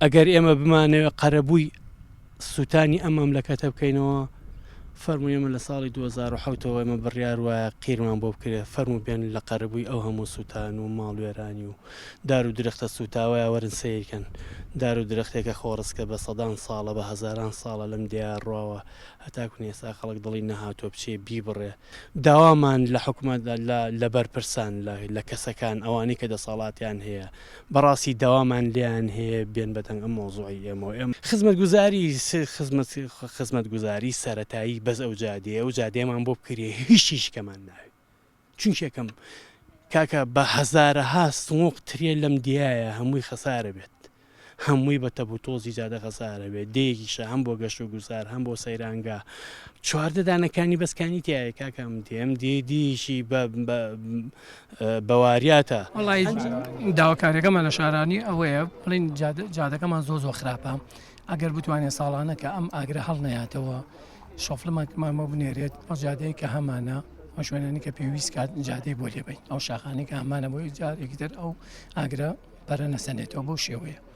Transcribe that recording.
ئەگەر ئێمە بمانەوە قەرەبووی سووتانی ئەم مەملەکەتە بکەینەوە فەرمووی ئێمە لە ساڵی 2010ەوە ئێمە بڕیار وایە قیرمان بۆ بکرێت فەرموو بێن لە قەرەبووی ئەو هەموو سووتان و ماڵوێرانی و دار و درەختە سوتاوایە وەرن سیرکەن دار و درەختێکە خۆڕستکە بە سەدان ساڵە بە هەزاران ساڵە لەم دیار ڕواوە هەتاکو ئێستا خەڵک دڵی نەهاتۆ بچێ بیبڕێ داوامان لە حکوومەت لە بەرپرسان لە کەسەکان ئەوانەی کە دەسەڵاتیان هەیە بەڕاستی داوامان لیان هەیە بێن بەتەنگ ئەم مۆزوعی ئێمە خزمەت گوزاری سەرەتایی بەس ئەو جادەیەمان بۆ بکرێ هیچ شکەمان ناوێت چونکێکم کاکە بە هەزارەها سووق ترێ لەم دیایە هەمووی خەسارە بێت هەمووی بە تەب و تۆزی جادە خەسارە بێت دەیەکیشە هەم بۆ گەشت و گوزار هەم بۆ سەیرانگا چواردە دانەکانی بەسکانی تایە کاکەم دێم دیشی بەواریاتە وڵی داواکاریەکەمان لە شارانی ئەوەیە بڵین جادەکەمان زۆ خراپە ئەگەر بتوانێت ساڵانە کە ئەم ئاگرە هەڵ نەیاتەوە شۆفلمەمە بنێرێت ئەو جادەیە کە هەمانە ئەو شوێنانی کە پێویست کات جادەی بۆ لێبین ئەو شاخانی کە هەمانە بۆی جارێکی تر ئەو ئاگرە بەرە نەسەنێتەوە بۆ شێوەیە